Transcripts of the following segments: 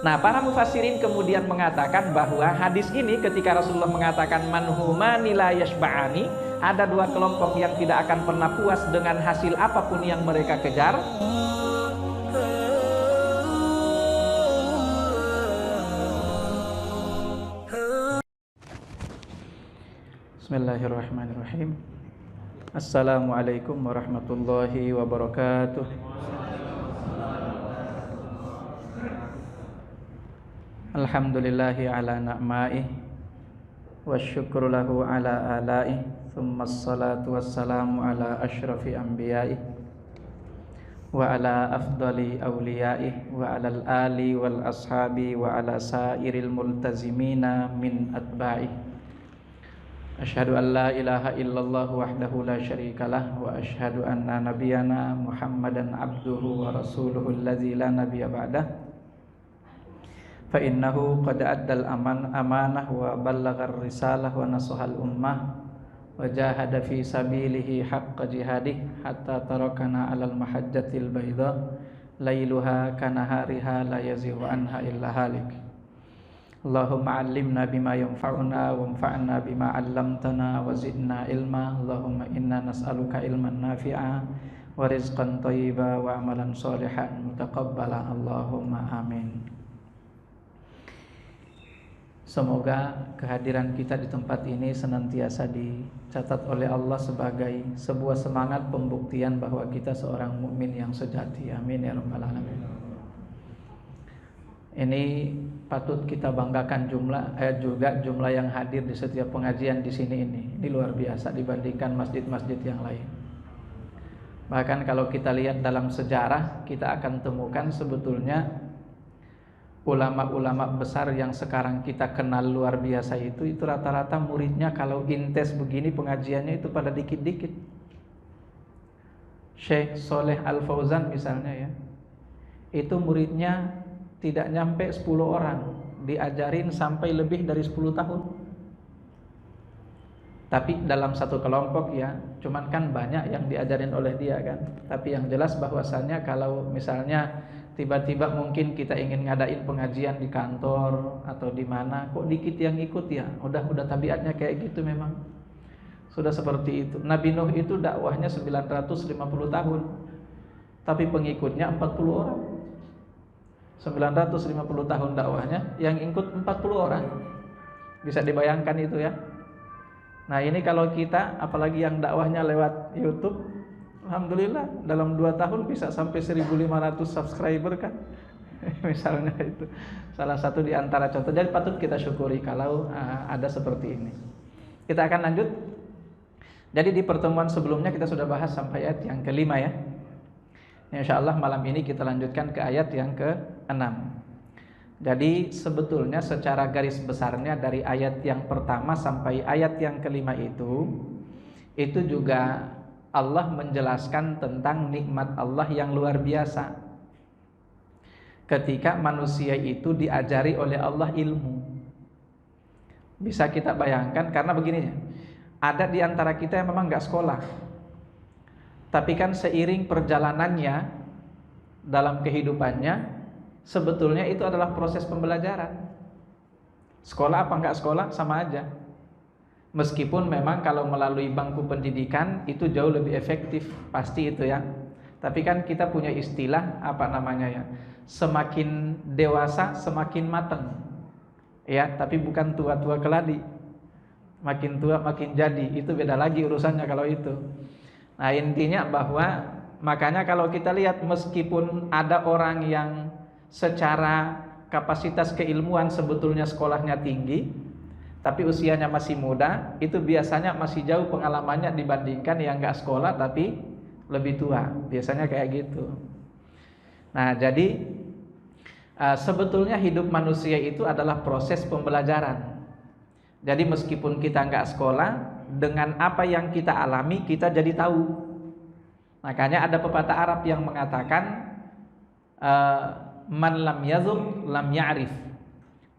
Nah, para mufassirin kemudian mengatakan bahwa hadis ini ketika Rasulullah mengatakan manhumani la yashba'ani, ada dua kelompok yang tidak akan pernah puas dengan hasil apapun yang mereka kejar. Bismillahirrahmanirrahim. Assalamualaikum warahmatullahi wabarakatuh. Alhamdulillahi ala na'ma'ih wa syukru lahu ala ala'ih, thumma assalatu wassalamu ala ashrafi anbiya'ih wa ala afdali awliya'ih wa ala al-ali wal ashabi wa ala sairil multazimina min atba'ih. Asyhadu an la ilaha illallah wahdahu la syarikalah wa asyhadu anna nabiyyana Muhammadan abduhu wa rasuluhu allazi la nabiyya ba'dah. Fa innahu qad addal amanah wa ballaghar risalah wa nasahal ummah wa jahada fi sabilihi haqqa jihadih hatta tarakana 'alal mahajjatil bayda lailuha kanahariha la yazighu anha illa halik. Allahumma 'allimna bima yanfa'una wanfa'na bima 'allamtana wa zidna ilma. Allahumma inna nas'aluka ilman nafi'a wa rizqan thayyiba wa amalan shalihan mutaqabbala. Allahumma amin. Semoga kehadiran kita di tempat ini senantiasa dicatat oleh Allah sebagai sebuah semangat pembuktian bahwa kita seorang mukmin yang sejati. Amin ya rabbal alamin. Ini patut kita banggakan juga jumlah yang hadir di setiap pengajian di sini ini. Ini luar biasa dibandingkan masjid-masjid yang lain. Bahkan kalau kita lihat dalam sejarah, kita akan temukan sebetulnya ulama-ulama besar yang sekarang kita kenal luar biasa itu rata-rata muridnya kalau intens begini pengajiannya itu pada dikit-dikit. Syekh Soleh Al-Fauzan misalnya ya, itu muridnya tidak nyampe 10 orang, diajarin sampai lebih dari 10 tahun. Tapi dalam satu kelompok ya, cuman kan banyak yang diajarin oleh dia kan. Tapi yang jelas bahwasannya kalau misalnya tiba-tiba mungkin kita ingin ngadain pengajian di kantor atau di mana, kok dikit yang ikut ya. Udah tabiatnya kayak gitu memang. Sudah seperti itu. Nabi Nuh itu dakwahnya 950 tahun. Tapi pengikutnya 40 orang. 950 tahun dakwahnya, yang ikut 40 orang. Bisa dibayangkan itu ya. Nah ini kalau kita, apalagi yang dakwahnya lewat YouTube, alhamdulillah dalam 2 tahun bisa sampai 1500 subscriber kan. Misalnya itu salah satu di antara contoh. Jadi patut kita syukuri kalau ada seperti ini. Kita akan lanjut. Jadi di pertemuan sebelumnya kita sudah bahas sampai ayat yang kelima ya. InsyaAllah malam ini kita lanjutkan ke ayat yang ke-6. Jadi sebetulnya secara garis besarnya dari ayat yang pertama sampai ayat yang kelima itu juga Allah menjelaskan tentang nikmat Allah yang luar biasa. Ketika manusia itu diajari oleh Allah ilmu. Bisa kita bayangkan karena begini ya, ada di antara kita yang memang gak sekolah. Tapi kan seiring perjalanannya dalam kehidupannya, sebetulnya itu adalah proses pembelajaran. Sekolah apa enggak sekolah sama aja. Meskipun memang kalau melalui bangku pendidikan itu jauh lebih efektif, pasti itu ya. Tapi kan kita punya istilah apa namanya ya, semakin dewasa semakin mateng. Ya, tapi bukan tua-tua keladi. Makin tua makin jadi, itu beda lagi urusannya kalau itu. Nah intinya bahwa makanya kalau kita lihat meskipun ada orang yang secara kapasitas keilmuan sebetulnya sekolahnya tinggi, tapi usianya masih muda, itu biasanya masih jauh pengalamannya dibandingkan yang gak sekolah tapi lebih tua. Biasanya kayak gitu. Nah jadi sebetulnya hidup manusia itu adalah proses pembelajaran. Jadi meskipun kita gak sekolah, dengan apa yang kita alami kita jadi tahu. Makanya ada pepatah Arab yang mengatakan man lam yazuk lam ya'rif.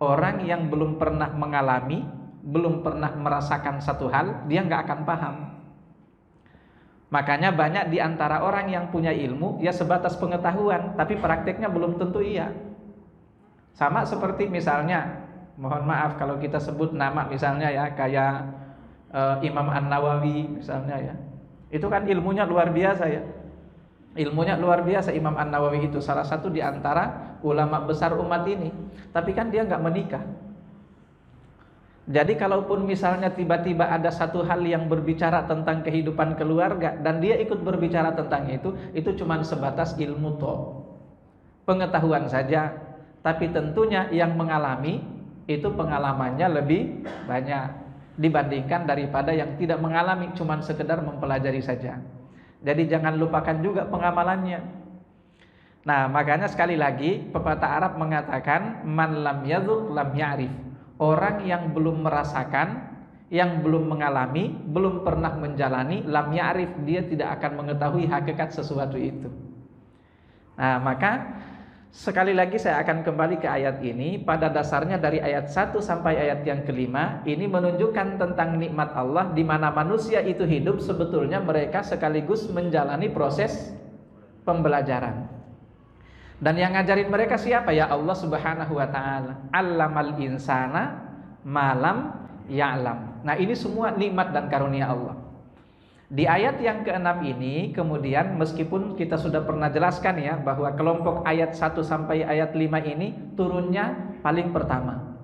Orang yang belum pernah mengalami, belum pernah merasakan satu hal, dia nggak akan paham. Makanya banyak di antara orang yang punya ilmu, ya sebatas pengetahuan, tapi prakteknya belum tentu iya. Sama seperti misalnya, mohon maaf kalau kita sebut nama misalnya ya, kayak Imam An-Nawawi misalnya ya. Itu kan ilmunya luar biasa ya. Ilmunya luar biasa. Imam An-Nawawi itu salah satu di antara ulama besar umat ini. Tapi kan dia nggak menikah. Jadi kalaupun misalnya tiba-tiba ada satu hal yang berbicara tentang kehidupan keluarga dan dia ikut berbicara tentang itu cuma sebatas ilmu pengetahuan saja. Tapi tentunya yang mengalami itu pengalamannya lebih banyak dibandingkan daripada yang tidak mengalami, cuma sekedar mempelajari saja. Jadi jangan lupakan juga pengamalannya. Nah, makanya sekali lagi pepatah Arab mengatakan man lam yadzuq lam ya'rif. Orang yang belum merasakan, yang belum mengalami, belum pernah menjalani, lam ya'rif, dia tidak akan mengetahui hakikat sesuatu itu. Nah, maka sekali lagi saya akan kembali ke ayat ini. Pada dasarnya dari ayat 1 sampai ayat yang kelima ini menunjukkan tentang nikmat Allah, di mana manusia itu hidup sebetulnya mereka sekaligus menjalani proses pembelajaran. Dan yang ngajarin mereka siapa? Ya Allah Subhanahu wa ta'ala. Allamal insana malam ya'lam. Nah, ini semua nikmat dan karunia Allah. Di ayat yang ke-6 ini kemudian meskipun kita sudah pernah jelaskan ya bahwa kelompok ayat 1 sampai ayat 5 ini turunnya paling pertama.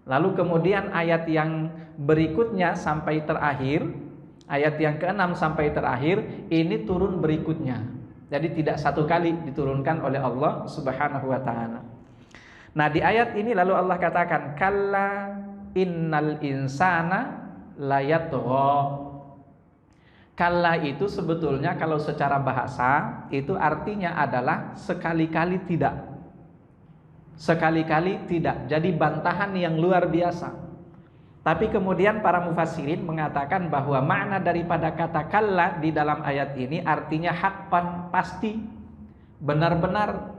Lalu kemudian ayat yang berikutnya sampai terakhir, ayat yang ke-6 sampai terakhir ini turun berikutnya. Jadi tidak satu kali diturunkan oleh Allah Subhanahu wa ta'ala. Nah, di ayat ini lalu Allah katakan kalla innal insana layatgha. Kalla itu sebetulnya kalau secara bahasa itu artinya adalah sekali-kali tidak. Sekali-kali tidak. Jadi bantahan yang luar biasa. Tapi kemudian para mufassirin mengatakan bahwa makna daripada kata kalla di dalam ayat ini artinya hakpan, pasti, benar-benar.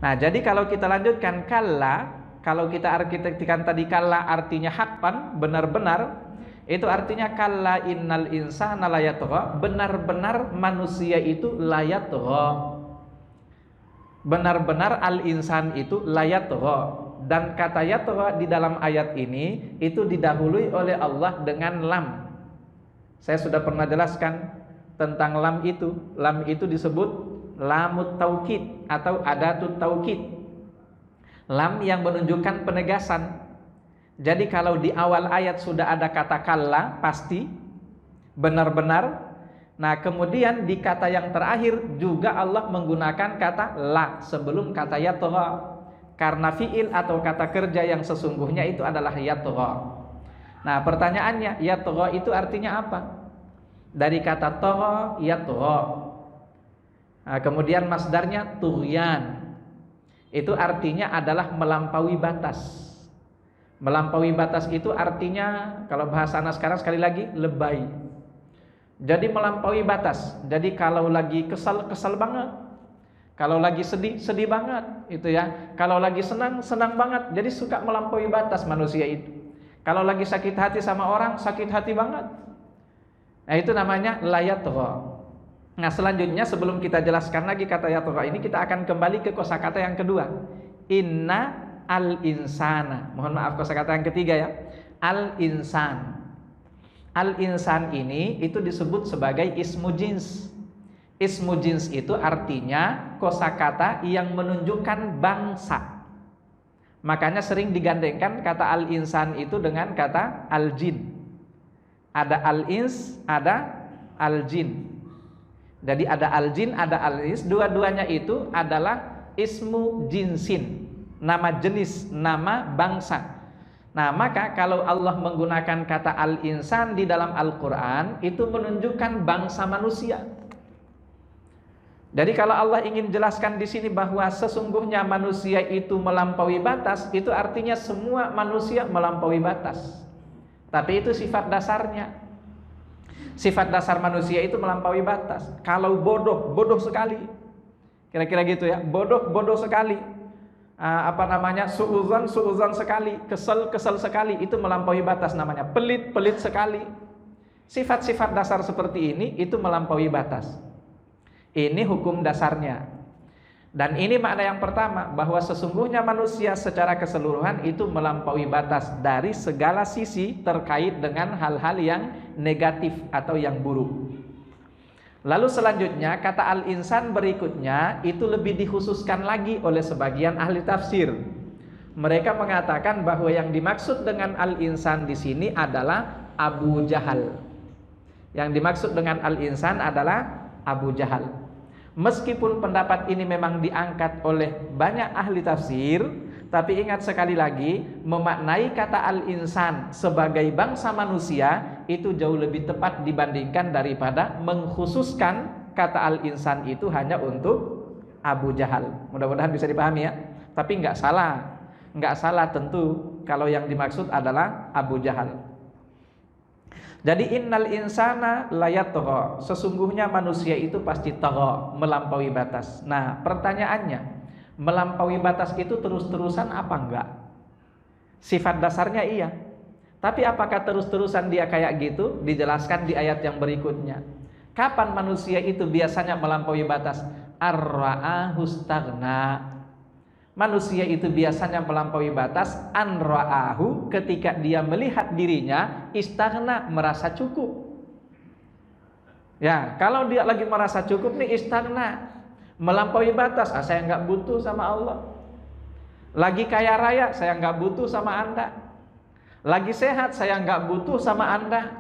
Nah, jadi kalau kita lanjutkan kalla, kalau kita artikan tadi kalla artinya hakpan, benar-benar, itu artinya kalla innal insana layatgha, benar-benar manusia itu layatgha. Benar-benar al-insan itu layatgha. Dan kata yatgha di dalam ayat ini itu didahului oleh Allah dengan lam. Saya sudah pernah jelaskan tentang lam itu. Lam itu disebut lamut taukid atau adatut taukid. Lam yang menunjukkan penegasan. Jadi kalau di awal ayat sudah ada kata kalla, pasti, benar-benar. Nah, kemudian di kata yang terakhir juga Allah menggunakan kata la sebelum kata yatgha. Karena fi'il atau kata kerja yang sesungguhnya itu adalah yatgha. Nah, pertanyaannya, yatgha itu artinya apa? Dari kata tagha, yatgha. Nah, kemudian masdarnya tughyan. Itu artinya adalah melampaui batas. Melampaui batas itu artinya kalau bahasa anak sekarang sekali lagi lebay. Jadi melampaui batas. Jadi kalau lagi kesal banget. Kalau lagi sedih, sedih banget, itu ya. Kalau lagi senang, senang banget. Jadi suka melampaui batas manusia itu. Kalau lagi sakit hati sama orang, sakit hati banget. Nah, itu namanya layatgha. Nah, selanjutnya sebelum kita jelaskan lagi kata yatgha ini, kita akan kembali ke kosakata yang kedua. Inna al-insana. Mohon maaf, kosakata yang ketiga ya. Al-insan. Al-insan ini itu disebut sebagai ismu jins. Ismu jins itu artinya kosakata yang menunjukkan bangsa. Makanya sering digandengkan kata al-insan itu dengan kata al-jin. Ada al-ins, ada al-jin. Jadi ada al-jin, ada al-ins. Dua-duanya itu adalah ismu jinsin, nama jenis, nama bangsa. Nah, maka kalau Allah menggunakan kata al-insan di dalam Al-Quran itu menunjukkan bangsa manusia. Jadi kalau Allah ingin jelaskan di sini bahwa sesungguhnya manusia itu melampaui batas, itu artinya semua manusia melampaui batas. Tapi itu sifat dasarnya. Sifat dasar manusia itu melampaui batas. Kalau bodoh, bodoh sekali. Kira-kira gitu ya, bodoh sekali. Suuzon sekali, kesel sekali, itu melampaui batas namanya. Pelit sekali. Sifat-sifat dasar seperti ini itu melampaui batas. Ini hukum dasarnya. Dan ini makna yang pertama, bahwa sesungguhnya manusia secara keseluruhan itu melampaui batas dari segala sisi terkait dengan hal-hal yang negatif atau yang buruk. Lalu selanjutnya kata al-insan berikutnya itu lebih dikhususkan lagi oleh sebagian ahli tafsir. Mereka mengatakan bahwa yang dimaksud dengan al-insan di sini adalah Abu Jahal. Yang dimaksud dengan al-insan adalah Abu Jahal. Meskipun pendapat ini memang diangkat oleh banyak ahli tafsir, tapi ingat sekali lagi, memaknai kata al-insan sebagai bangsa manusia itu jauh lebih tepat dibandingkan daripada mengkhususkan kata al-insan itu hanya untuk Abu Jahal. Mudah-mudahan bisa dipahami ya. Tapi nggak salah tentu kalau yang dimaksud adalah Abu Jahal. Jadi innal insana layatgha, sesungguhnya manusia itu pasti tagha, melampaui batas. Nah, pertanyaannya, melampaui batas itu terus-terusan apa enggak? Sifat dasarnya iya. Tapi apakah terus-terusan dia kayak gitu? Dijelaskan di ayat yang berikutnya. Kapan manusia itu biasanya melampaui batas? Ar-ra'ahu staghna. Manusia itu biasanya melampaui batas an-ra'ahu, ketika dia melihat dirinya istaghna, merasa cukup. Ya, kalau dia lagi merasa cukup nih istaghna, melampaui batas, saya nggak butuh sama Allah. Lagi kaya raya, saya nggak butuh sama Anda. Lagi sehat, saya nggak butuh sama Anda.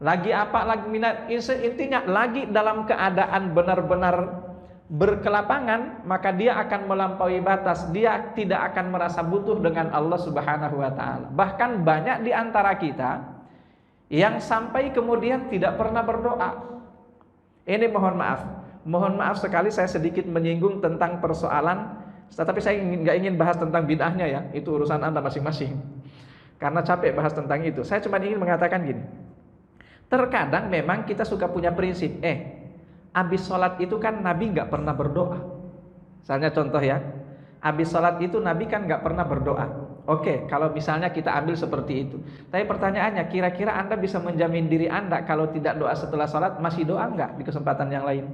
Lagi apa lagi minat, intinya lagi dalam keadaan benar-benar berkelapangan, maka dia akan melampaui batas. Dia tidak akan merasa butuh dengan Allah Subhanahu wa taala. Bahkan banyak di antara kita yang sampai kemudian tidak pernah berdoa. Ini mohon maaf sekali saya sedikit menyinggung tentang persoalan, tetapi saya nggak ingin bahas tentang bid'ahnya ya, itu urusan Anda masing-masing. Karena capek bahas tentang itu. Saya cuma ingin mengatakan gini. Terkadang memang kita suka punya prinsip, habis sholat itu kan Nabi nggak pernah berdoa. Misalnya contoh ya, habis sholat itu Nabi kan nggak pernah berdoa. Oke, kalau misalnya kita ambil seperti itu. Tapi pertanyaannya, kira-kira Anda bisa menjamin diri Anda kalau tidak doa setelah sholat masih doa nggak di kesempatan yang lain?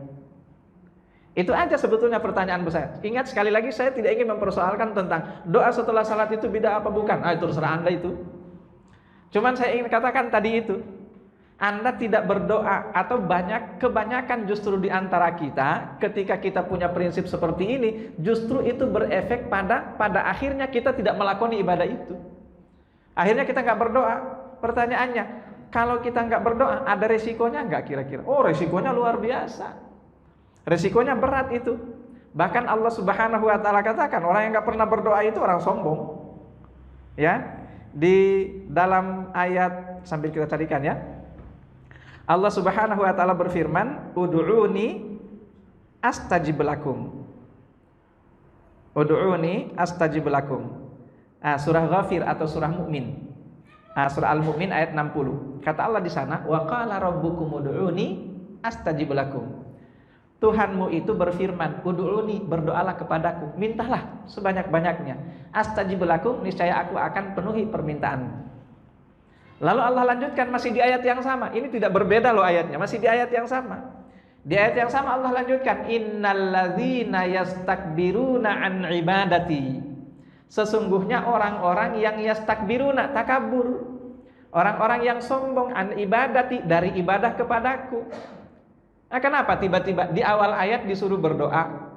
Itu aja sebetulnya pertanyaan saya. Ingat sekali lagi, saya tidak ingin mempersoalkan tentang doa setelah sholat itu bid'ah apa bukan. Itu terserah Anda itu. Cuman saya ingin katakan tadi itu, Anda tidak berdoa atau kebanyakan justru di antara kita ketika kita punya prinsip seperti ini, justru itu berefek pada akhirnya kita tidak melakoni ibadah itu. Akhirnya kita nggak berdoa. Pertanyaannya, kalau kita nggak berdoa, ada resikonya nggak kira-kira? Oh, resikonya luar biasa. Resikonya berat itu. Bahkan Allah Subhanahu wa taala katakan, orang yang nggak pernah berdoa itu orang sombong. Ya, di dalam ayat, sambil kita carikan ya. Allah Subhanahu wa taala berfirman, "Ud'uuni astajib lakum." Ud'uuni astajib lakum. Surah Ghafir atau surah Mukmin. Surah Al-Mu'min ayat 60. Kata Allah di sana, "Wa qala rabbukum ud'uuni astajib lakum." Tuhanmu itu berfirman, "Ud'uuni, berdoalah kepadaku, mintalah sebanyak-banyaknya. Astajib lakum, niscaya aku akan penuhi permintaanmu." Lalu Allah lanjutkan masih di ayat yang sama. Ini tidak berbeda loh ayatnya, masih di ayat yang sama. Di ayat yang sama Allah lanjutkan, "Innalladzina yastakbiruna an ibadati." Sesungguhnya orang-orang yang yastakbiruna, takabur. Orang-orang yang sombong an ibadati, dari ibadah kepadaku. Kenapa tiba-tiba di awal ayat disuruh berdoa?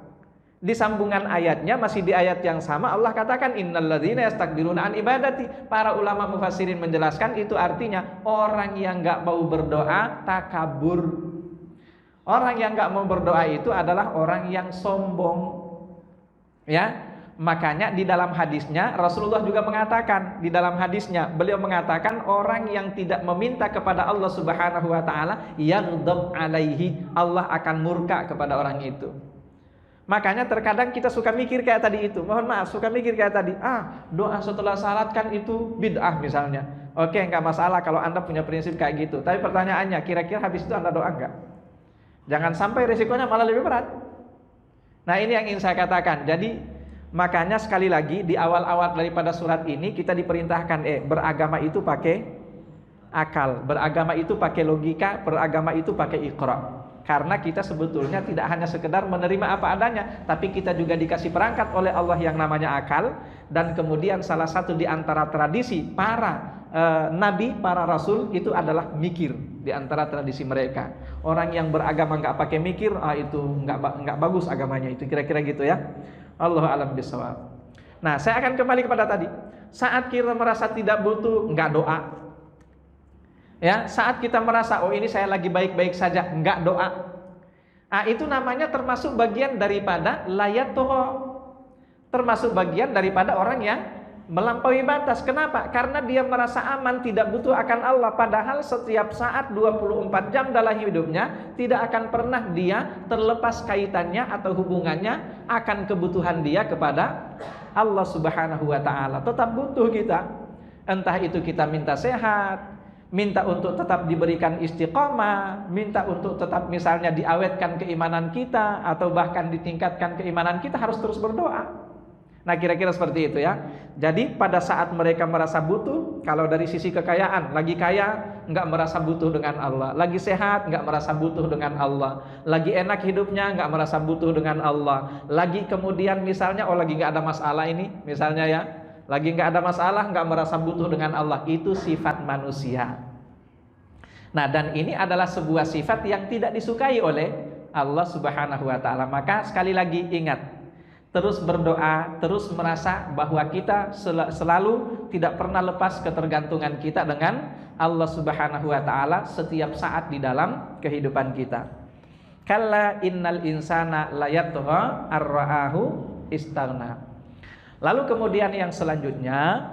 Di sambungan ayatnya masih di ayat yang sama Allah katakan innalladzina yastakbiruna an ibadati. Para ulama mufassirin menjelaskan itu artinya orang yang enggak mau berdoa takabur. Orang yang enggak mau berdoa itu adalah orang yang sombong. Ya, makanya di dalam hadisnya Rasulullah juga mengatakan, di dalam hadisnya beliau mengatakan orang yang tidak meminta kepada Allah Subhanahu wa taala yaghdab alaihi, Allah akan murka kepada orang itu. Makanya terkadang kita suka mikir kayak tadi itu. Mohon maaf, suka mikir kayak tadi. Doa setelah salat kan itu bid'ah misalnya. Oke, enggak masalah kalau Anda punya prinsip kayak gitu. Tapi pertanyaannya, kira-kira habis itu Anda doa enggak? Jangan sampai risikonya malah lebih berat. Nah, ini yang ingin saya katakan. Jadi, makanya sekali lagi di awal-awal daripada surat ini kita diperintahkan beragama itu pakai akal, beragama itu pakai logika, beragama itu pakai iqra. Karena kita sebetulnya tidak hanya sekedar menerima apa adanya, tapi kita juga dikasih perangkat oleh Allah yang namanya akal. Dan kemudian salah satu di antara tradisi para nabi, para rasul itu adalah mikir. Di antara tradisi mereka, orang yang beragama nggak pakai mikir, itu nggak bagus agamanya, itu kira-kira gitu ya. Allahu a'lam bishawab. Nah, saya akan kembali kepada tadi. Saat kita merasa tidak butuh, nggak doa. Ya, saat kita merasa ini saya lagi baik-baik saja, nggak doa. Itu namanya termasuk bagian daripada layat toho. Termasuk bagian daripada orang yang melampaui batas. Kenapa? Karena dia merasa aman, tidak butuh akan Allah. Padahal setiap saat 24 jam dalam hidupnya tidak akan pernah dia terlepas kaitannya atau hubungannya akan kebutuhan dia kepada Allah Subhanahu wa ta'ala. Tetap butuh kita. Entah itu kita minta sehat, minta untuk tetap diberikan istiqomah, minta untuk tetap misalnya diawetkan keimanan kita, atau bahkan ditingkatkan keimanan kita, harus terus berdoa. Nah, kira-kira seperti itu ya. Jadi pada saat mereka merasa butuh, kalau dari sisi kekayaan, lagi kaya nggak merasa butuh dengan Allah, lagi sehat nggak merasa butuh dengan Allah, lagi enak hidupnya nggak merasa butuh dengan Allah, lagi kemudian misalnya lagi nggak ada masalah ini, misalnya ya, lagi nggak ada masalah, nggak merasa butuh dengan Allah. Itu sifat manusia. Nah, dan ini adalah sebuah sifat yang tidak disukai oleh Allah Subhanahu wa ta'ala. Maka sekali lagi ingat, terus berdoa, terus merasa bahwa kita selalu tidak pernah lepas ketergantungan kita dengan Allah Subhanahu wa ta'ala setiap saat di dalam kehidupan kita. Kalla innal insana layatgha ar-ra'ahu istaghna. Lalu kemudian yang selanjutnya,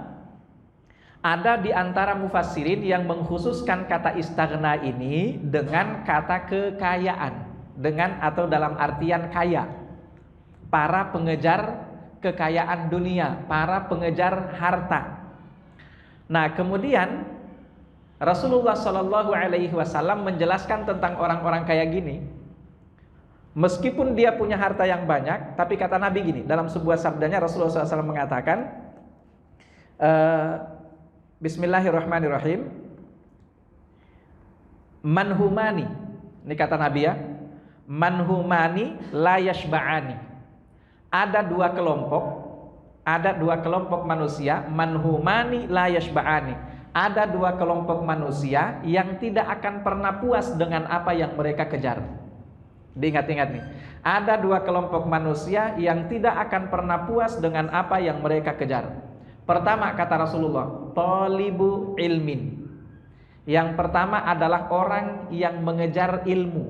ada di antara mufassirin yang mengkhususkan kata istaghna ini dengan kata kekayaan, dengan atau dalam artian kaya. Para pengejar kekayaan dunia, para pengejar harta. Nah, kemudian Rasulullah Shallallahu Alaihi Wasallam menjelaskan tentang orang-orang kaya gini. Meskipun dia punya harta yang banyak, tapi kata Nabi gini, dalam sebuah sabdanya Rasulullah SAW mengatakan, Bismillahirrahmanirrahim, manhumani, ini kata Nabi ya, manhumani la yashba'ani. Ada dua kelompok manusia, manhumani la yashba'ani. Ada dua kelompok manusia yang tidak akan pernah puas dengan apa yang mereka kejar. Diingat-ingat nih. Ada dua kelompok manusia yang tidak akan pernah puas dengan apa yang mereka kejar. Pertama, kata Rasulullah, talibu ilmin. Yang pertama adalah orang yang mengejar ilmu,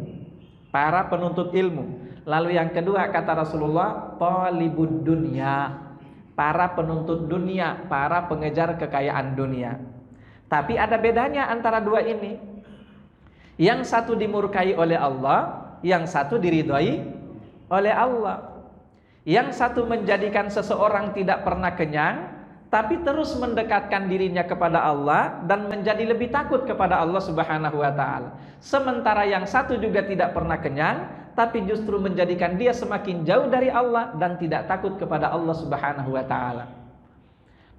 para penuntut ilmu. Lalu yang kedua, kata Rasulullah, talibud dunya, para penuntut dunia, para pengejar kekayaan dunia. Tapi ada bedanya antara dua ini. Yang satu dimurkai oleh Allah, yang satu diridhoi oleh Allah. Yang satu menjadikan seseorang tidak pernah kenyang, tapi terus mendekatkan dirinya kepada Allah dan menjadi lebih takut kepada Allah Subhanahu wa ta'ala. Sementara yang satu juga tidak pernah kenyang, tapi justru menjadikan dia semakin jauh dari Allah dan tidak takut kepada Allah Subhanahu wa ta'ala.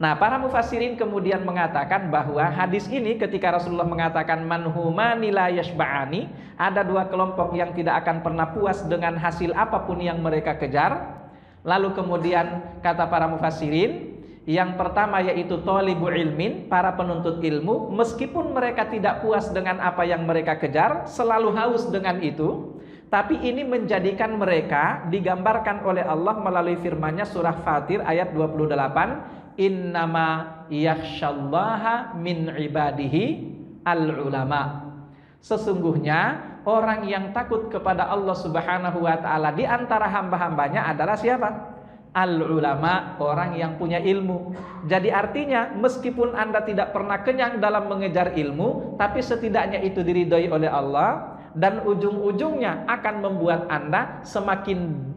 Nah, para mufassirin kemudian mengatakan bahwa hadis ini ketika Rasulullah mengatakan manhumani la yashba'ani, ada dua kelompok yang tidak akan pernah puas dengan hasil apapun yang mereka kejar. Lalu kemudian kata para mufassirin, yang pertama yaitu thalibu ilmin, para penuntut ilmu, meskipun mereka tidak puas dengan apa yang mereka kejar, selalu haus dengan itu, tapi ini menjadikan mereka, digambarkan oleh Allah melalui firman-Nya surah Fatir ayat 28, innama yakhsyallaha min ibadihi al-ulama. Sesungguhnya orang yang takut kepada Allah Subhanahu wa ta'ala di antara hamba-hambanya adalah siapa? Al-ulama, orang yang punya ilmu. Jadi artinya meskipun Anda tidak pernah kenyang dalam mengejar ilmu, tapi setidaknya itu diridhoi oleh Allah, dan ujung-ujungnya akan membuat Anda semakin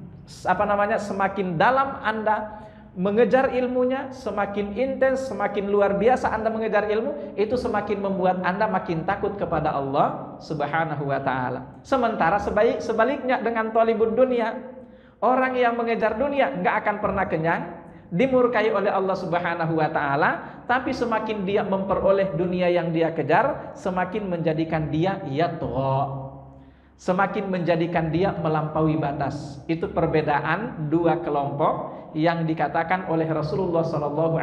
semakin dalam Anda mengejar ilmunya, semakin intens, semakin luar biasa Anda mengejar ilmu, itu semakin membuat Anda makin takut kepada Allah Subhanahu wa ta'ala. Sementara sebaliknya dengan thalibud dunia, orang yang mengejar dunia nggak akan pernah kenyang, dimurkai oleh Allah Subhanahu wa ta'ala, tapi semakin dia memperoleh dunia yang dia kejar, semakin menjadikan dia yatgha, semakin menjadikan dia melampaui batas. Itu perbedaan dua kelompok yang dikatakan oleh Rasulullah SAW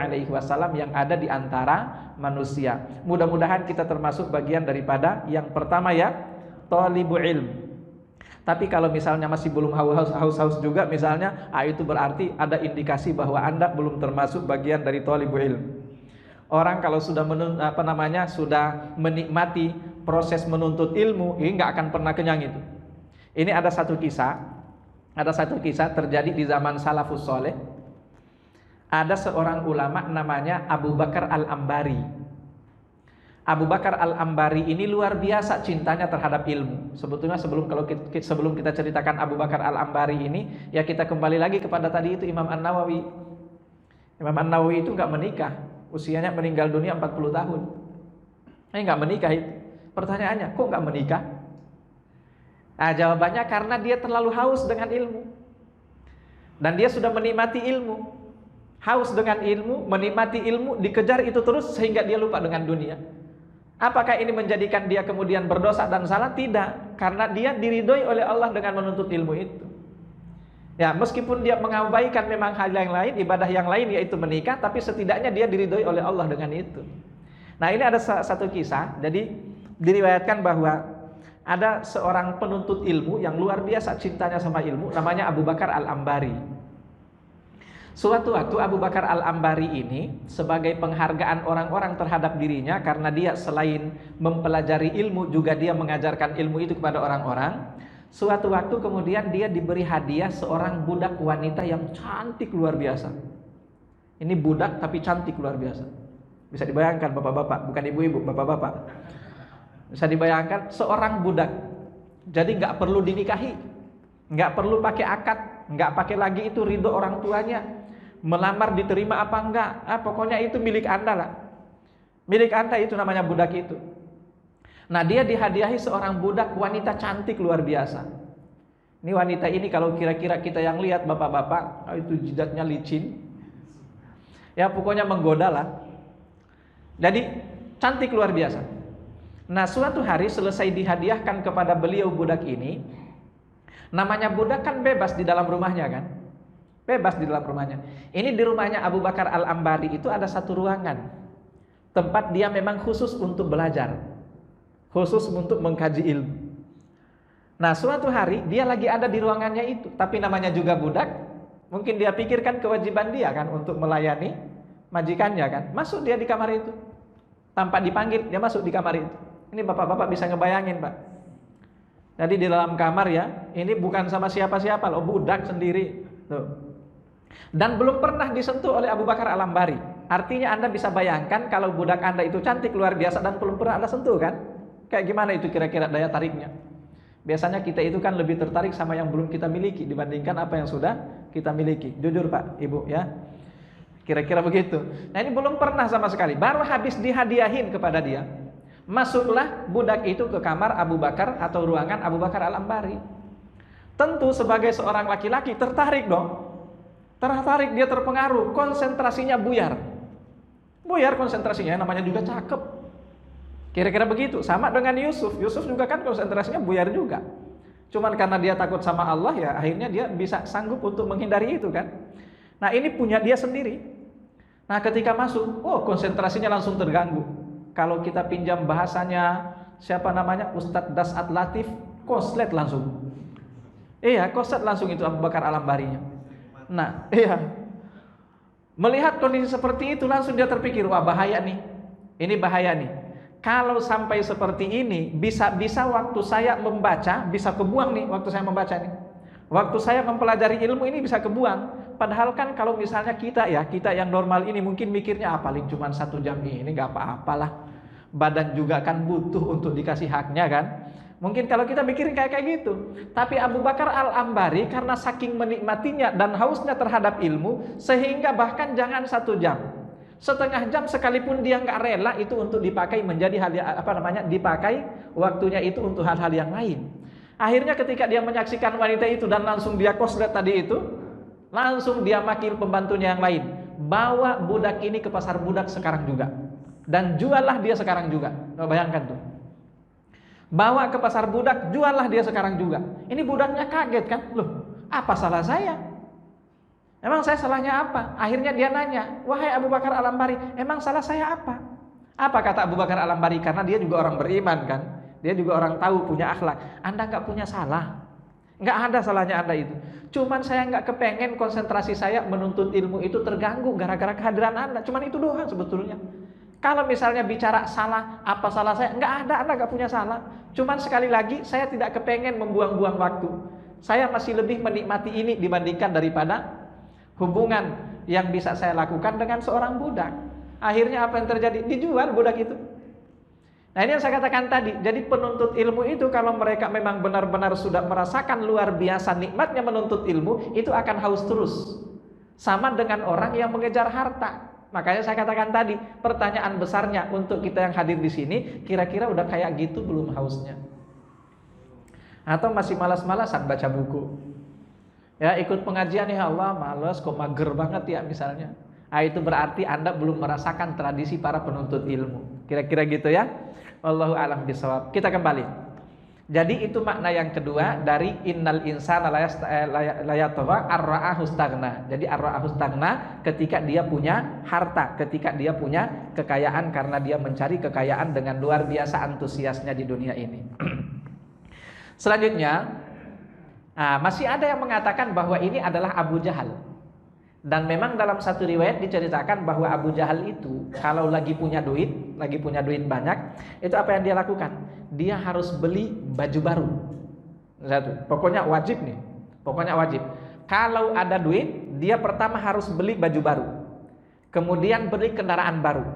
yang ada di antara manusia. Mudah-mudahan kita termasuk bagian daripada yang pertama ya, thalibu ilm. Tapi kalau misalnya masih belum haus juga misalnya, itu berarti ada indikasi bahwa Anda belum termasuk bagian dari thalibu ilm. Orang kalau sudah sudah menikmati proses menuntut ilmu, ini nggak akan pernah kenyang itu. Ini ada satu kisah terjadi di zaman salafus soleh. Ada seorang ulama namanya Abu Bakar Al-Ambari. Abu Bakar Al-Ambari ini luar biasa cintanya terhadap ilmu. Sebetulnya sebelum kita ceritakan Abu Bakar Al-Ambari ini, ya kita kembali lagi kepada tadi itu Imam An-Nawawi. Imam An-Nawawi itu nggak menikah, usianya meninggal dunia 40 tahun. Nggak menikah itu. Pertanyaannya, kok nggak menikah? Nah, jawabannya karena dia terlalu haus dengan ilmu. Dan dia sudah menikmati ilmu. Haus dengan ilmu, menikmati ilmu, dikejar itu terus sehingga dia lupa dengan dunia. Apakah ini menjadikan dia kemudian berdosa dan salah? Tidak, karena dia diridhoi oleh Allah dengan menuntut ilmu itu. Ya, meskipun dia mengabaikan memang hal yang lain, ibadah yang lain yaitu menikah, tapi setidaknya dia diridhoi oleh Allah dengan itu. Nah, ini ada satu kisah. Jadi diriwayatkan bahwa ada seorang penuntut ilmu yang luar biasa cintanya sama ilmu, namanya Abu Bakar Al-Ambari. Suatu waktu Abu Bakar Al-Ambari ini sebagai penghargaan orang-orang terhadap dirinya, karena dia selain mempelajari ilmu juga dia mengajarkan ilmu itu kepada orang-orang. Suatu waktu kemudian dia diberi hadiah seorang budak wanita yang cantik luar biasa. Ini budak tapi cantik luar biasa. Bisa dibayangkan bapak-bapak, bukan ibu-ibu, bapak-bapak. Bisa dibayangkan seorang budak. Jadi nggak perlu dinikahi, nggak perlu pakai akad, nggak pakai lagi itu ridho orang tuanya. Melamar diterima apa enggak, pokoknya itu milik Anda lah. Milik Anda itu namanya budak itu. Nah, dia dihadiahi seorang budak wanita cantik luar biasa. Ini wanita ini kalau kira-kira kita yang lihat bapak-bapak, itu jidatnya licin. Ya pokoknya menggoda lah. Jadi cantik luar biasa. Nah, suatu hari selesai dihadiahkan kepada beliau budak ini. Namanya budak kan bebas di dalam rumahnya kan. Bebas di dalam rumahnya. Ini di rumahnya Abu Bakar Al-Ambari itu ada satu ruangan. Tempat dia memang khusus untuk belajar. Khusus untuk mengkaji ilmu. Nah, suatu hari dia lagi ada di ruangannya itu. Tapi namanya juga budak. Mungkin dia pikirkan kewajiban dia kan untuk melayani majikannya kan. Masuk dia di kamar itu. Tanpa dipanggil dia masuk di kamar itu. Ini bapak-bapak bisa ngebayangin Pak. Jadi di dalam kamar ya, ini bukan sama siapa-siapa loh, budak sendiri. Tuh. Dan belum pernah disentuh oleh Abu Bakar Al-Ambari. Artinya Anda bisa bayangkan kalau budak Anda itu cantik luar biasa dan belum pernah Anda sentuh kan? Kayak gimana itu kira-kira daya tariknya? Biasanya kita itu kan lebih tertarik sama yang belum kita miliki dibandingkan apa yang sudah kita miliki. Jujur Pak, Ibu ya. Kira-kira begitu. Nah, ini belum pernah sama sekali. Baru habis dihadiahin kepada dia. Masuklah budak itu ke kamar Abu Bakar atau ruangan Abu Bakar Al-Ambari. Tentu sebagai seorang laki-laki tertarik dong. Tertarik, dia terpengaruh, konsentrasinya buyar. Buyar konsentrasinya, namanya juga cakep. Kira-kira begitu, sama dengan Yusuf. Yusuf juga kan konsentrasinya buyar juga. Cuman karena dia takut sama Allah ya, akhirnya dia bisa sanggup untuk menghindari itu kan. Nah, ini punya dia sendiri. Nah, ketika masuk, konsentrasinya langsung terganggu. Kalau kita pinjam bahasanya siapa namanya, Ustadz Dasat Latif, koslet langsung. Iya, koslet langsung itu Abu Bakar Al-Ambarinya. Nah, iya. Melihat kondisi seperti itu langsung dia terpikir, wah bahaya nih. Ini bahaya nih. Kalau sampai seperti ini, bisa waktu saya membaca bisa kebuang nih waktu saya membaca nih. Waktu saya mempelajari ilmu ini bisa kebuang. Padahal kan kalau misalnya kita yang normal ini mungkin mikirnya paling cuma 1 jam ini nggak apa-apalah. Badan juga kan butuh untuk dikasih haknya kan. Mungkin kalau kita mikirin kayak gitu. Tapi Abu Bakar Al-Ambari karena saking menikmatinya dan hausnya terhadap ilmu, sehingga bahkan jangan 1 jam, setengah jam sekalipun dia nggak rela itu untuk dipakai menjadi hal dipakai waktunya itu untuk hal-hal yang lain. Akhirnya ketika dia menyaksikan wanita itu dan langsung dia koslet tadi itu, langsung dia manggil pembantunya yang lain, bawa budak ini ke pasar budak sekarang juga, dan juallah dia sekarang juga. Bayangkan tuh. Bawa ke pasar budak, juallah dia sekarang juga. Ini budaknya kaget kan, loh apa salah saya? Emang saya salahnya apa? Akhirnya dia nanya, wahai Abu Bakar Al-Ambari, emang salah saya apa? Apa kata Abu Bakar Al-Ambari? Karena dia juga orang beriman kan, dia juga orang tahu, punya akhlak. Anda nggak punya salah, nggak ada salahnya Anda itu. Cuman saya nggak kepengen konsentrasi saya menuntut ilmu itu terganggu gara-gara kehadiran Anda. Cuman itu doang sebetulnya. Kalau misalnya bicara salah, apa salah saya? Nggak ada, Anda nggak punya salah. Cuman sekali lagi, saya tidak kepengen membuang-buang waktu. Saya masih lebih menikmati ini dibandingkan daripada hubungan yang bisa saya lakukan dengan seorang budak. Akhirnya apa yang terjadi? Dijual budak itu. Nah ini yang saya katakan tadi. Jadi penuntut ilmu itu kalau mereka memang benar-benar sudah merasakan luar biasa nikmatnya menuntut ilmu, itu akan haus terus. Sama dengan orang yang mengejar harta. Makanya saya katakan tadi, pertanyaan besarnya untuk kita yang hadir di sini, kira-kira udah kayak gitu belum hausnya? Atau masih malas-malasan baca buku? Ya ikut pengajian, ya Allah malas kok, mager banget ya misalnya. Ah itu berarti Anda belum merasakan tradisi para penuntut ilmu. Kira-kira gitu ya. Wallahu a'lam bishawab. Kita kembali. Jadi itu makna yang kedua dari innal insana la yatgha ar-ra'ahu istaghna. Jadi ar-ra'ahu istaghna ketika dia punya harta, ketika dia punya kekayaan karena dia mencari kekayaan dengan luar biasa antusiasnya di dunia ini. Selanjutnya, masih ada yang mengatakan bahwa ini adalah Abu Jahal. Dan memang dalam satu riwayat diceritakan bahwa Abu Jahal itu kalau lagi punya duit banyak, itu apa yang dia lakukan? Dia harus beli baju baru. Satu, pokoknya wajib nih. Pokoknya wajib. Kalau ada duit, dia pertama harus beli baju baru. Kemudian beli kendaraan baru.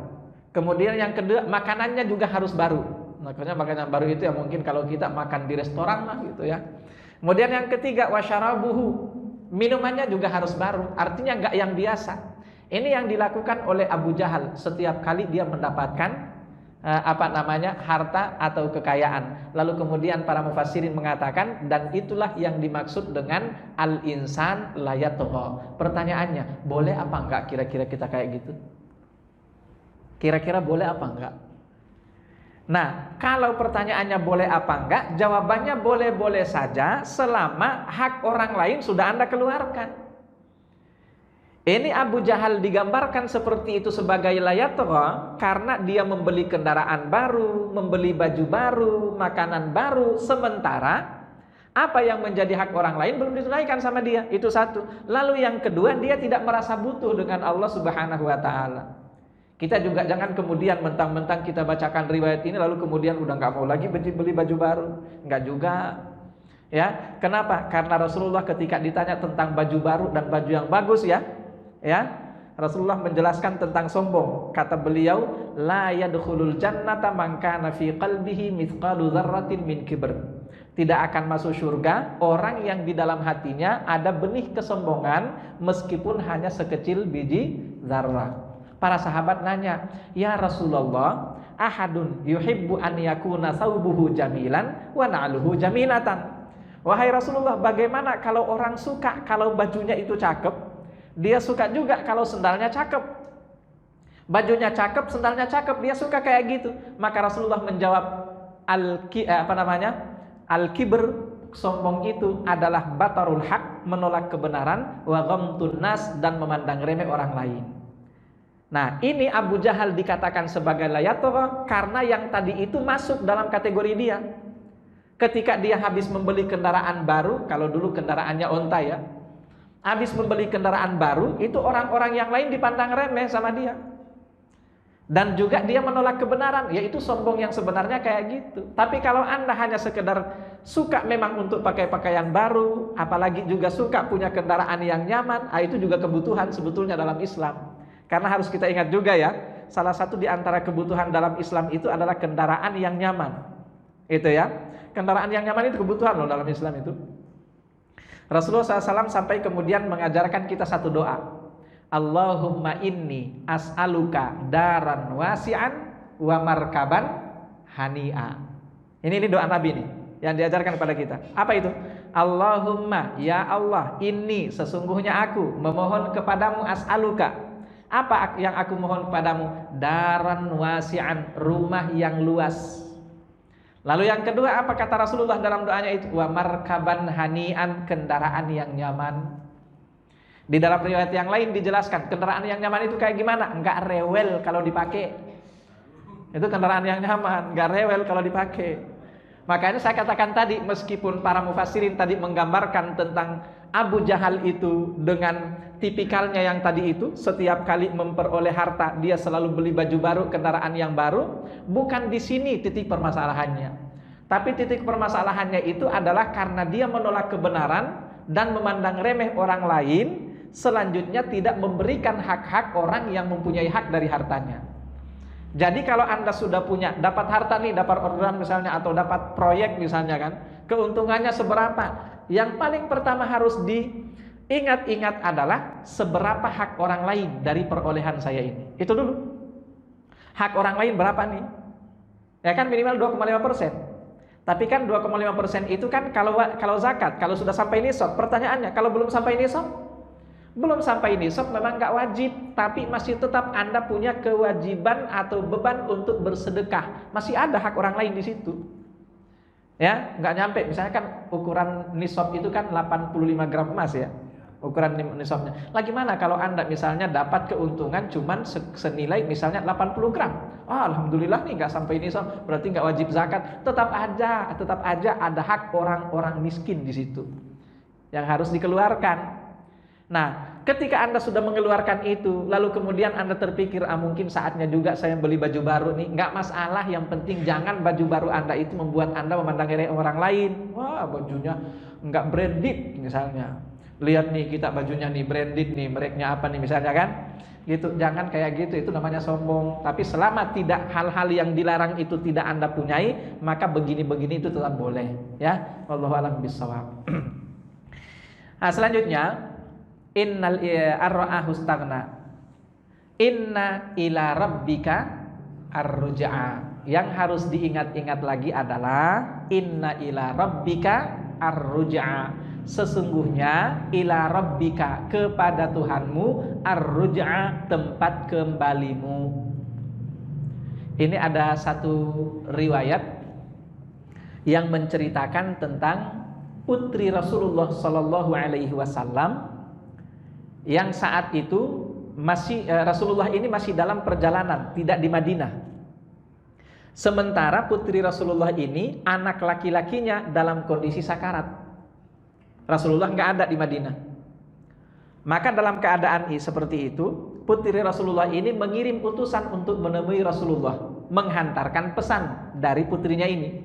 Kemudian yang kedua, makanannya juga harus baru. Makanya makanan baru itu ya mungkin kalau kita makan di restoran lah gitu ya. Kemudian yang ketiga, wasyarabuhu. Minumannya juga harus baru, artinya enggak yang biasa. Ini yang dilakukan oleh Abu Jahal setiap kali dia mendapatkan harta atau kekayaan. Lalu kemudian para mufassirin mengatakan, dan itulah yang dimaksud dengan al-insan la yatgha. Pertanyaannya, boleh apa enggak kira-kira kita kayak gitu? Kira-kira boleh apa enggak? Nah, kalau pertanyaannya boleh apa enggak, jawabannya boleh-boleh saja selama hak orang lain sudah Anda keluarkan. Ini Abu Jahal digambarkan seperti itu sebagai la yatgha karena dia membeli kendaraan baru, membeli baju baru, makanan baru, sementara apa yang menjadi hak orang lain belum ditunaikan sama dia. Itu satu. Lalu yang kedua, dia tidak merasa butuh dengan Allah Subhanahu wa taala. Kita juga jangan kemudian mentang-mentang kita bacakan riwayat ini lalu kemudian udah nggak mau lagi beli baju baru, nggak juga. Ya, kenapa? Karena Rasulullah ketika ditanya tentang baju baru dan baju yang bagus ya, Rasulullah menjelaskan tentang sombong. Kata beliau, la yadkhulul jannata man kana fi qalbihi mithqalu dzarratin min kibr. Tidak akan masuk surga orang yang di dalam hatinya ada benih kesombongan meskipun hanya sekecil biji zarrah. Para sahabat nanya, ya Rasulullah, ahadun yuhibbu an yakuna thawbuhu jamilan wa na'luhu jamilatan. Wahai Rasulullah, bagaimana kalau orang suka kalau bajunya itu cakep, dia suka juga kalau sendalnya cakep. Bajunya cakep, sendalnya cakep, dia suka kayak gitu. Maka Rasulullah menjawab, al-kibr, sombong itu adalah batarul haq, menolak kebenaran, wa ghamtun nas, dan memandang remeh orang lain. Nah, ini Abu Jahal dikatakan sebagai la yatgha karena yang tadi itu masuk dalam kategori dia. Ketika dia habis membeli kendaraan baru, kalau dulu kendaraannya onta ya, habis membeli kendaraan baru, itu orang-orang yang lain dipandang remeh sama dia. Dan juga dia menolak kebenaran, yaitu sombong yang sebenarnya kayak gitu. Tapi kalau Anda hanya sekedar suka memang untuk pakai pakaian baru, apalagi juga suka punya kendaraan yang nyaman, itu juga kebutuhan sebetulnya dalam Islam. Karena harus kita ingat juga ya, salah satu di antara kebutuhan dalam Islam itu adalah kendaraan yang nyaman. Itu ya, kendaraan yang nyaman itu kebutuhan loh dalam Islam itu. Rasulullah SAW sampai kemudian mengajarkan kita satu doa. Allahumma inni as'aluka daran wasi'an wa markaban hani'a. Ini doa Nabi nih yang diajarkan kepada kita. Apa itu? Allahumma, ya Allah, inni sesungguhnya aku memohon kepadamu as'aluka. Apa yang aku mohon kepadamu? Daran wasi'an, rumah yang luas. Lalu yang kedua, apa kata Rasulullah dalam doanya itu? Wa markaban hanian, kendaraan yang nyaman. Di dalam riwayat yang lain dijelaskan, kendaraan yang nyaman itu kayak gimana? Enggak rewel kalau dipakai. Itu kendaraan yang nyaman, enggak rewel kalau dipakai. Makanya saya katakan tadi, meskipun para mufassirin tadi menggambarkan tentang Abu Jahal itu dengan tipikalnya yang tadi itu, setiap kali memperoleh harta dia selalu beli baju baru, kendaraan yang baru. Bukan di sini titik permasalahannya. Tapi titik permasalahannya itu adalah karena dia menolak kebenaran dan memandang remeh orang lain, selanjutnya tidak memberikan hak-hak orang yang mempunyai hak dari hartanya. Jadi kalau Anda sudah punya, dapat harta nih, dapat orderan misalnya, atau dapat proyek misalnya kan, keuntungannya seberapa? Yang paling pertama harus diingat-ingat adalah seberapa hak orang lain dari perolehan saya ini. Itu dulu. Hak orang lain berapa nih? Ya kan minimal 2,5%. Tapi kan 2,5% itu kan kalau zakat, kalau sudah sampai nisab. Pertanyaannya, kalau belum sampai nisab? Belum sampai nisab memang nggak wajib, tapi masih tetap Anda punya kewajiban atau beban untuk bersedekah. Masih ada hak orang lain di situ. Ya, nggak nyampe. Misalnya kan ukuran nisab itu kan 85 gram emas ya. Ukuran nisabnya. Lagi mana kalau Anda misalnya dapat keuntungan cuman senilai misalnya 80 gram. Alhamdulillah nih nggak sampai nisab, berarti nggak wajib zakat. Tetap aja ada hak orang-orang miskin di situ yang harus dikeluarkan. Nah, ketika Anda sudah mengeluarkan itu, lalu kemudian Anda terpikir, mungkin saatnya juga saya beli baju baru nih. Nggak masalah, yang penting jangan baju baru Anda itu membuat Anda memandang remeh orang lain. Wah, bajunya nggak branded misalnya. Lihat nih, kita bajunya nih branded nih, mereknya apa nih misalnya kan. Gitu, jangan kayak gitu, itu namanya sombong. Tapi selama tidak hal-hal yang dilarang itu tidak Anda punyai, maka begini-begini itu tetap boleh, ya. Wallahu a'lam bishawab. Nah, selanjutnya innal arra'ahu staghna inna ila rabbika arruj'a. Yang harus diingat-ingat lagi adalah inna ila rabbika arruj'a. Sesungguhnya ila rabbika, kepada Tuhanmu, arruj'a, tempat kembalimu. Ini ada satu riwayat yang menceritakan tentang putri Rasulullah sallallahu alaihi wasallam yang saat itu Rasulullah ini masih dalam perjalanan, tidak di Madinah. Sementara putri Rasulullah ini, anak laki-lakinya dalam kondisi sakarat. Rasulullah nggak ada di Madinah. Maka dalam keadaan seperti itu, putri Rasulullah ini mengirim utusan untuk menemui Rasulullah, menghantarkan pesan dari putrinya ini.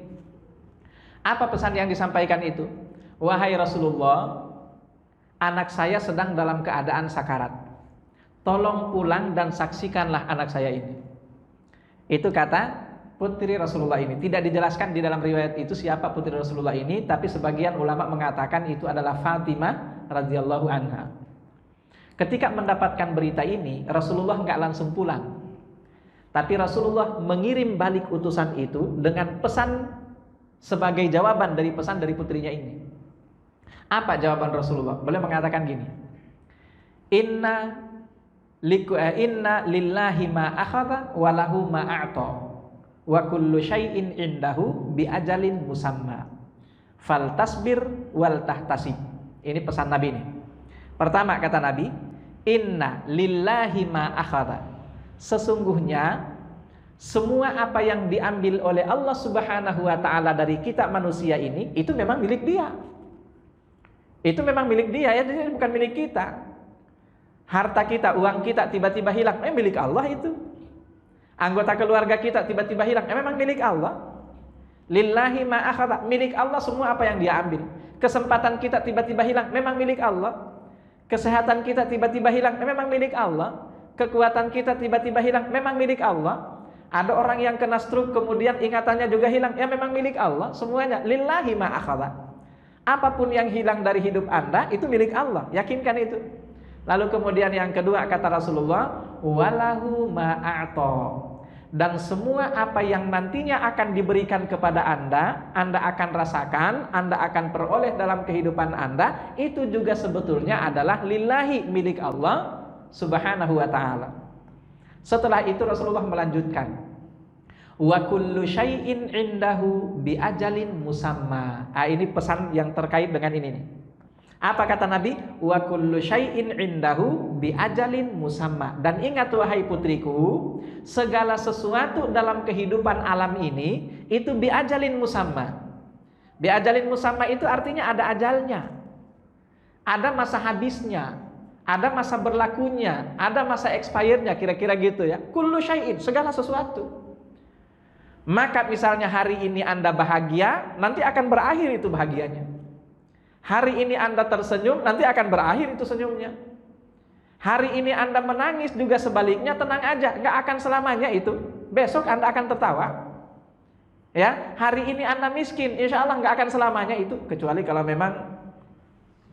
Apa pesan yang disampaikan itu? Wahai Rasulullah, anak saya sedang dalam keadaan sakarat. Tolong pulang dan saksikanlah anak saya ini. Itu kata putri Rasulullah ini. Tidak dijelaskan di dalam riwayat itu siapa putri Rasulullah ini, tapi sebagian ulama mengatakan itu adalah Fatimah radhiyallahu anha. Ketika mendapatkan berita ini, Rasulullah nggak langsung pulang. Tapi Rasulullah mengirim balik utusan itu dengan pesan sebagai jawaban dari pesan dari putrinya ini. Apa jawaban Rasulullah? Beliau mengatakan gini, Inna lillahi ma akhadha wa lahu ma a'ta wa kullu syai'in indahu bi ajalin musamma fal tasbir wal tahtasib. Ini pesan Nabi ini. Pertama kata Nabi, inna lillahi ma akhadha. Sesungguhnya semua apa yang diambil oleh Allah Subhanahu wa taala dari kita manusia ini, itu memang milik Dia. Itu memang milik Dia, ya, jadi bukan milik kita. Harta kita, uang kita tiba-tiba hilang, milik Allah itu. Anggota keluarga kita tiba-tiba hilang, memang milik Allah. Lillahi ma akhadha, milik Allah semua apa yang Dia ambil. Kesempatan kita tiba-tiba hilang, memang milik Allah. Kesehatan kita tiba-tiba hilang, memang milik Allah. Kekuatan kita tiba-tiba hilang, memang milik Allah. Ada orang yang kena stroke kemudian ingatannya juga hilang, ya memang milik Allah. Semuanya lillahi ma akhadha. Apapun yang hilang dari hidup Anda itu milik Allah, yakinkan itu. Lalu kemudian yang kedua kata Rasulullah, walahu ma'a'ta. Dan semua apa yang nantinya akan diberikan kepada Anda akan rasakan, Anda akan peroleh dalam kehidupan Anda, itu juga sebetulnya adalah lillahi, milik Allah Subhanahu wa ta'ala. Setelah itu Rasulullah melanjutkan, Wa kullu syai'in indahu bi ajalin musamma. Ini pesan yang terkait dengan ini nih. Apa kata Nabi? Wa kullu syai'in indahu bi ajalin musamma. Dan ingat wahai putriku, segala sesuatu dalam kehidupan alam ini itu bi ajalin musamma. Bi ajalin musamma itu artinya ada ajalnya. Ada masa habisnya, ada masa berlakunya, ada masa expirednya, kira-kira gitu ya. Kullu syai'in, segala sesuatu. Maka misalnya hari ini Anda bahagia, nanti akan berakhir itu bahagianya. Hari ini Anda tersenyum, nanti akan berakhir itu senyumnya. Hari ini Anda menangis, juga sebaliknya, tenang aja, nggak akan selamanya itu. Besok Anda akan tertawa. Ya, hari ini Anda miskin, insya Allah nggak akan selamanya itu, kecuali kalau memang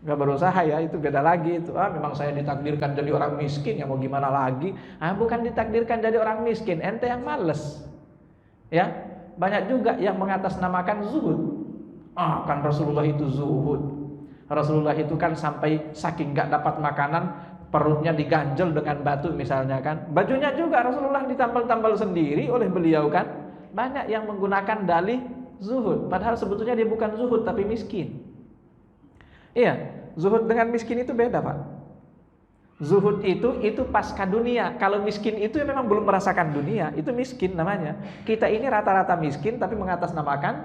nggak berusaha ya, itu beda lagi itu. Memang saya ditakdirkan jadi orang miskin, ya mau gimana lagi? Bukan ditakdirkan jadi orang miskin, ente yang males. Ya, banyak juga yang mengatasnamakan zuhud. Kan Rasulullah itu zuhud. Rasulullah itu kan sampai saking gak dapat makanan, perutnya diganjel dengan batu misalnya kan. Bajunya juga Rasulullah ditampal-tampal sendiri oleh beliau kan. Banyak yang menggunakan dalih zuhud, padahal sebetulnya dia bukan zuhud tapi miskin. Iya, zuhud dengan miskin itu beda Pak. Zuhud itu pasca dunia. Kalau miskin itu ya memang belum merasakan dunia, itu miskin namanya. Kita ini rata-rata miskin tapi mengatasnamakan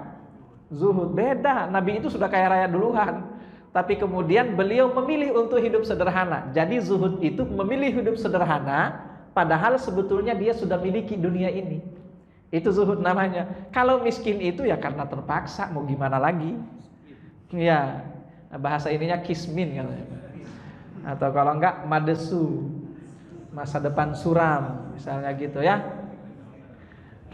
zuhud. Beda, Nabi itu sudah kaya raya duluan, tapi kemudian beliau memilih untuk hidup sederhana. Jadi zuhud itu memilih hidup sederhana, padahal sebetulnya dia sudah miliki dunia ini. Itu zuhud namanya. Kalau miskin itu ya karena terpaksa, mau gimana lagi. Ya, bahasa ininya kismin katanya. Atau kalau enggak madesu, masa depan suram misalnya gitu ya.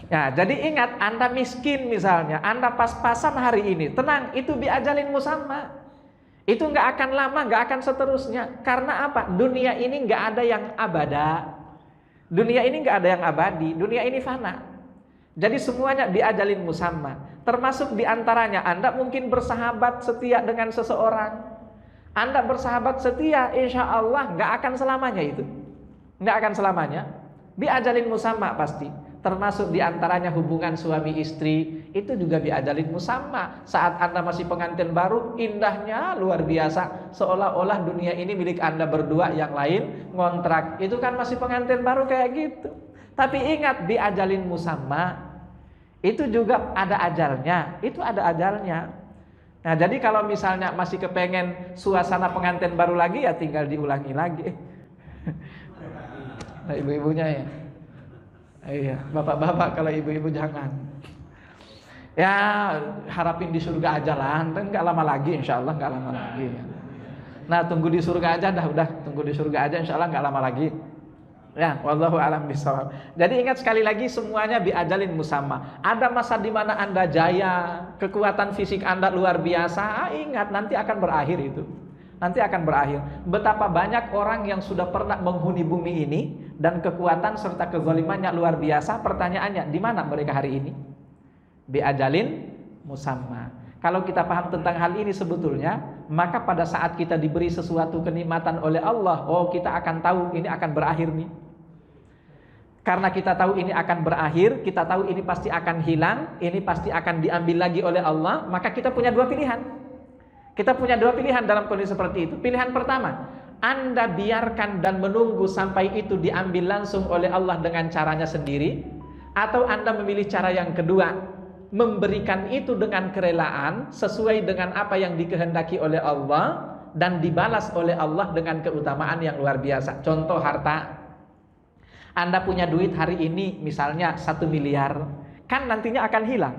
Ya, jadi ingat, Anda miskin misalnya, Anda pas-pasan hari ini, tenang, itu biajalin musamma. Itu nggak akan lama, nggak akan seterusnya. Karena apa? Dunia ini nggak ada yang abada. Dunia ini nggak ada yang abadi. Dunia ini fana. Jadi semuanya biajalin musamma. Termasuk diantaranya Anda mungkin bersahabat setia dengan seseorang. Anda bersahabat setia, insya Allah nggak akan selamanya itu. Nggak akan selamanya. Biajalin musamma pasti. Termasuk diantaranya hubungan suami istri, itu juga biajalin musamma. Saat Anda masih pengantin baru, indahnya luar biasa, seolah-olah dunia ini milik Anda berdua, yang lain ngontrak. Itu kan masih pengantin baru kayak gitu. Tapi ingat, biajalin musamma, itu juga ada ajalnya. Itu ada ajalnya. Nah, jadi kalau misalnya masih kepengen suasana pengantin baru lagi, ya tinggal diulangi lagi. Nah, ibu-ibunya ya. Iya, bapak-bapak, kalau ibu-ibu jangan. Ya, harapin di surga aja lah, nggak lama lagi, insya Allah nggak lama lagi. Nah, tunggu di surga aja, udah tunggu di surga aja, insya Allah nggak lama lagi. Ya, wallahu a'lam bishawab. Jadi ingat sekali lagi, semuanya biajalin musamma. Ada masa di mana Anda jaya, kekuatan fisik Anda luar biasa. Ingat, nanti akan berakhir itu. Nanti akan berakhir. Betapa banyak orang yang sudah pernah menghuni bumi ini dan kekuatan serta kezalimannya luar biasa. Pertanyaannya, di mana mereka hari ini? Biajalin musamma. Kalau kita paham tentang hal ini sebetulnya, maka pada saat kita diberi sesuatu kenikmatan oleh Allah, kita akan tahu ini akan berakhir nih. Karena kita tahu ini akan berakhir, kita tahu ini pasti akan hilang, ini pasti akan diambil lagi oleh Allah, maka kita punya dua pilihan. Kita punya dua pilihan dalam kondisi seperti itu. Pilihan pertama, Anda biarkan dan menunggu sampai itu diambil langsung oleh Allah dengan caranya sendiri. Atau Anda memilih cara yang kedua, memberikan itu dengan kerelaan sesuai dengan apa yang dikehendaki oleh Allah dan dibalas oleh Allah dengan keutamaan yang luar biasa. Contoh harta. Anda punya duit hari ini misalnya 1 miliar, kan nantinya akan hilang.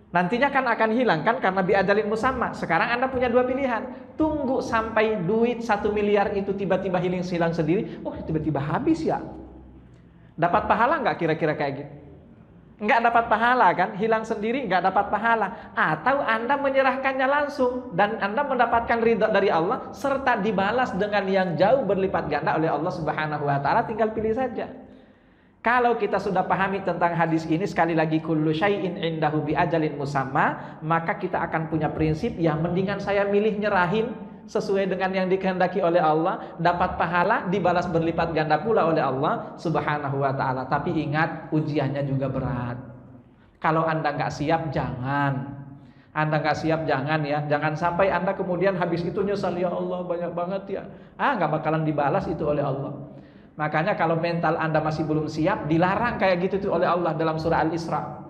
Nantinya kan akan hilang kan karena biajalin musamma. Sekarang Anda punya dua pilihan. Tunggu sampai duit 1 miliar itu tiba-tiba hilang sendiri. Tiba-tiba habis ya. Dapat pahala nggak kira-kira kayak gitu? Nggak dapat pahala kan? Hilang sendiri nggak dapat pahala. Atau Anda menyerahkannya langsung dan Anda mendapatkan ridha dari Allah serta dibalas dengan yang jauh berlipat ganda oleh Allah Subhanahu wa taala. Tinggal pilih saja. Kalau kita sudah pahami tentang hadis ini, sekali lagi kullu syai'in indahu bi ajalin musamma, maka kita akan punya prinsip yang mendingan saya milih nyerahin sesuai dengan yang dikehendaki oleh Allah, dapat pahala, dibalas berlipat ganda pula oleh Allah Subhanahu wa ta'ala. Tapi ingat, ujiannya juga berat. Kalau Anda nggak siap, jangan. Anda nggak siap, jangan ya. Jangan sampai Anda kemudian habis itu nyesal, ya Allah banyak banget ya. Nggak bakalan dibalas itu oleh Allah. Makanya kalau mental Anda masih belum siap, dilarang kayak gitu tuh oleh Allah dalam surah Al-Isra.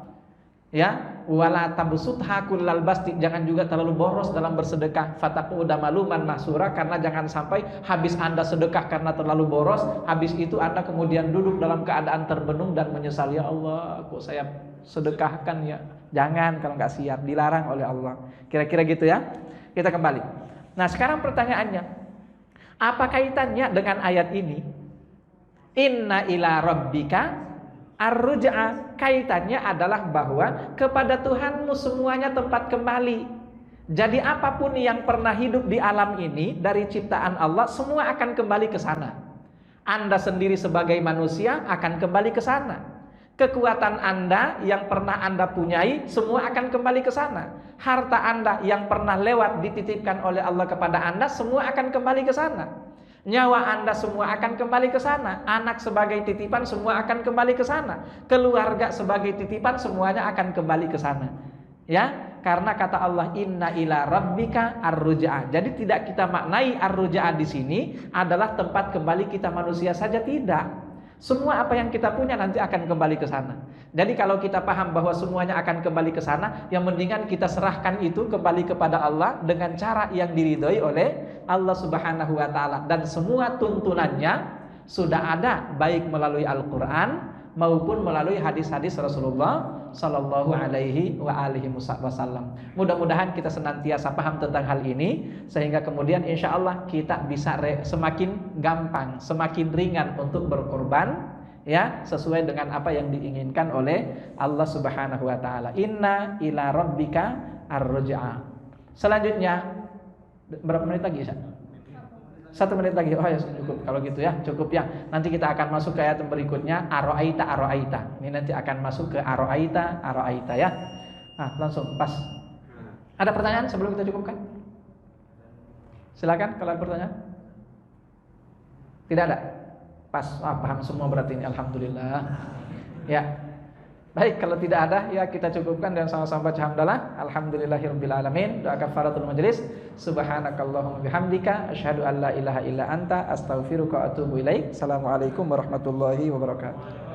Ya, wala tabsutha kullal basti, jangan juga terlalu boros dalam bersedekah, fataquda maluman mahsura, karena jangan sampai habis Anda sedekah karena terlalu boros, habis itu Anda kemudian duduk dalam keadaan terbenung dan menyesal, ya Allah kok saya sedekahkan ya. Jangan kalau nggak siap, dilarang oleh Allah. Kira-kira gitu ya. Kita kembali. Nah, sekarang pertanyaannya, apa kaitannya dengan ayat ini? Inna ila rabbika ar-ruj'a. Kaitannya adalah bahwa kepada Tuhanmu semuanya tempat kembali. Jadi apapun yang pernah hidup di alam ini dari ciptaan Allah, semua akan kembali ke sana. Anda sendiri sebagai manusia akan kembali ke sana. Kekuatan Anda yang pernah Anda punyai, semua akan kembali ke sana. Harta Anda yang pernah lewat dititipkan oleh Allah kepada Anda, semua akan kembali ke sana. Nyawa Anda semua akan kembali ke sana. Anak sebagai titipan semua akan kembali ke sana. Keluarga sebagai titipan semuanya akan kembali ke sana. Ya, karena kata Allah inna ila rabbika ar-ruj'a. Jadi tidak kita maknai ar-ruj'a di sini adalah tempat kembali kita manusia saja, tidak. Semua apa yang kita punya nanti akan kembali ke sana. Jadi kalau kita paham bahwa semuanya akan kembali ke sana, yang mendingan kita serahkan itu kembali kepada Allah dengan cara yang diridhoi oleh Allah Subhanahu wa ta'ala. Dan semua tuntunannya sudah ada, baik melalui Al-Quran maupun melalui hadis-hadis Rasulullah Sallallahu alaihi wa alihi wasallam. Mudah-mudahan kita senantiasa paham tentang hal ini, sehingga kemudian insya Allah kita bisa semakin gampang, semakin ringan untuk berkorban, ya, sesuai dengan apa yang diinginkan oleh Allah Subhanahu wa ta'ala. Inna ila rabbika ar-ruj'a. Selanjutnya berapa menit lagi, Ustaz? 1 menit lagi. Oh ya, cukup. Kalau gitu ya, cukup ya. Nanti kita akan masuk ke ayat berikutnya, aro'aita aro'aita. Ini nanti akan masuk ke aro'aita aro'aita ya. Nah, langsung pas. Ada pertanyaan sebelum kita cukupkan? Silakan kalau ada pertanyaan. Tidak ada. Pas. Paham semua berarti ini, alhamdulillah. Ya. Baik, kalau tidak ada ya kita cukupkan dan sama-sama baca hamdalah. Alhamdulillahirabbil alamin. Doa kafaratul majelis. Subhanakallahumma bihamdika asyhadu an la ilaha illa anta astaghfiruka wa atubu ilaik. Assalamualaikum warahmatullahi wabarakatuh.